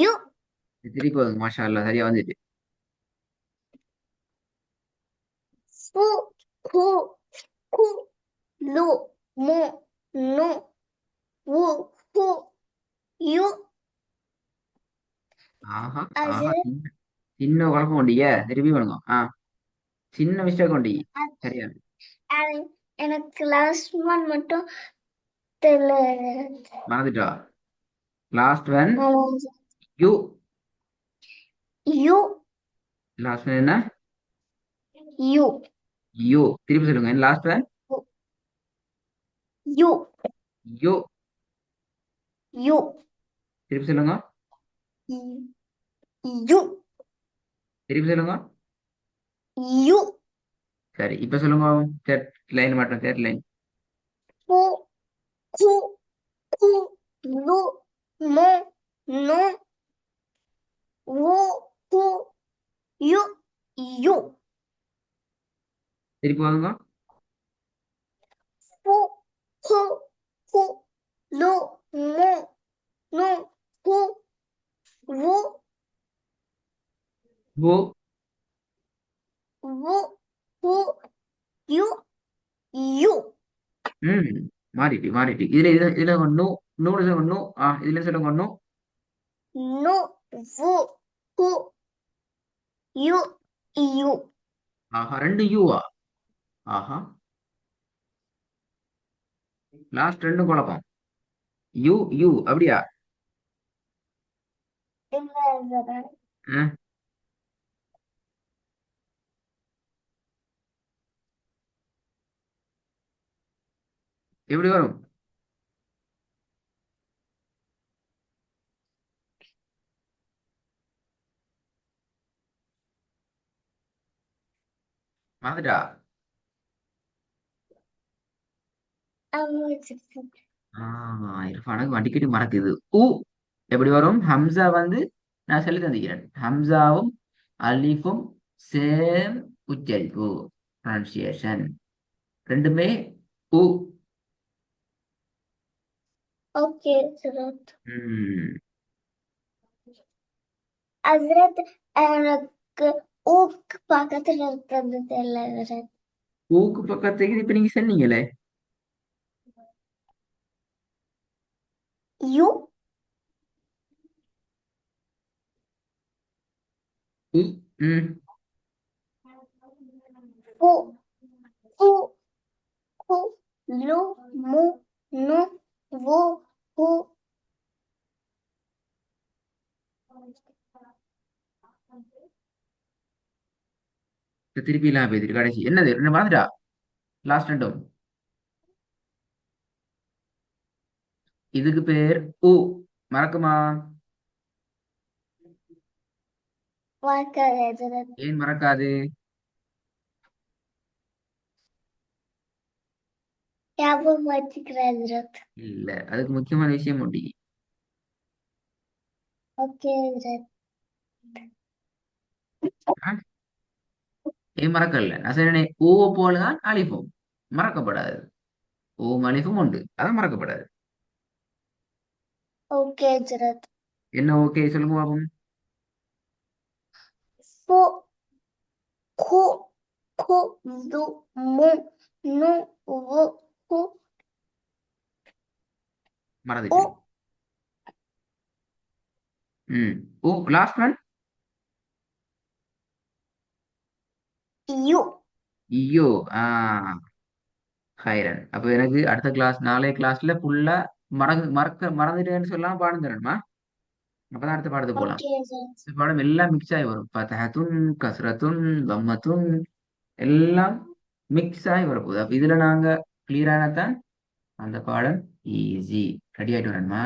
U திருப்பி வருங்க மாஷா அல்லாஹ் சரியா வந்துட்டு. ஃபு ஹு கு லு மு நு வு ஹு யு ஆஹா ஆஹா ஹஸ்ரத். சின்ன சின்ன குழப்பம் கொண்டீங்க, திருப்பி பண்ணுங்க. சின்ன மிஸ்டேக் கொண்டீங்க. சரியா அ- எனக்கு லாஸ்ட் ஒன் மட்டும் தெரியல. மறந்துட்டா. லாஸ்ட் ஒன் ஆமாம் சார். யூ. யு லாஸ்ட் ஒன் என்ன? யு யூ. திருப்பி சொல்லுங்க லாஸ்ட் ஒன். யு யூ. யு திருப்பி சொல்லுங்க. யு திருப்பி சொல்லுங்க. யு சரி இப்ப சொல்லுங்க. தேர்ட் லைன் மட்டும், தேர்ட் லைன். ஃபு ஹு கு லு மு நு வு ஹு யு யு திருப்பி வாங்க. ஃபு ஹு கு லு மு நு வு வு ஓ. வு ஹு யு யு ம். மாறிட்டு மாறிட்டு இதுல ஒன்னும் நூறு ஒன்னும் இதுல சொல்லுங்க ஒன்னும். நு வு ஹு யு யு ஆஹா ரெண்டு யூவா? ஆஹா. லாஸ்ட் ரெண்டும் குழப்பம். யூ யூ அப்படியா? இல்ல சார். ம். எப்படி வரும்? மறந்துட்டா? ஆமாம் சார். இர்ஃபானுக்கு அடிக்கடி மறக்குது. உ எப்படி வரும்? ஹம்சா வந்து நான் சொல்லி தந்திக்கிறேன். ஹம்சாவும் அலிஃபும் சேம் உச்சரிப்பு, ப்ரொனன்சியேஷன் ரெண்டுமே உ. Okay sir. ம். ஹஸ்ரத், எனக்கு ஊக்கு பக்கத்துல இருக்கிறது தெரியல ஹஸ்ரத். ஊக்கு பக்கத்துக்கு இப்ப நீங்க சொன்னீங்களே. யு உ. ம். ஃபு ஹு கு லு மு நு வு ஹு இப்ப திருப்பி எல்லாம் பேசிட்டு கடைசி என்னது என்ன மறந்துட்டா? லாஸ்ட் ரெண்டும் இதுக்கு பேர் உ. மறக்குமா? வாக்காது ஹஸ்ரத். ஏன் மறக்காது? ஞாபகம் வச்சுக்கிறேன் ஹஸ்ரத். இல்ல, அதுக்கு முக்கியமான விஷயம் உண்டு. ஓகே ஹஸ்ரத். ஆ? ஏன் மறக்கல? நான் சொன்னேனே ஊவை போலதான் அலிஃபும் மறக்கப்படாது. ஓம் அலிஃபும் உண்டு, அதான் மறக்கப்படாது. ஓகே ஹஸ்ரத். என்ன ஓகே சொல்லுங்க பாப்போம். ஃபு ஹு கு லு மு நு வு ஹு உ மறந்துட்டு. ம். ஓ லாஸ்ட் ஒன். யு ஐயோ. ஆ ஹைரன். அப்ப எனக்கு அடுத்த கிளாஸ் நாளைய கிளாஸ்ல ஃபுல்லா மறந்துட்டேன்னு சொல்லாம பாடம் தரணுமா? அப்பதான் அடுத்த பாடத்துக்கு போலாம். ஓகே ஹஸ்ரத். இந்த பாடம் எல்லாம் மிக்ஸ் ஆகி வரும். ஃபதஹத்துன், கஸ்ரத்துன், தம்மத்துன் எல்லாம் மிக்ஸ் ஆகி வரப்போகுது. அப்ப இதுல நாங்க கிளியரான தான் அந்த பாடம் ஈஸி. ரெடி ஆயிட்டு வரணுமா?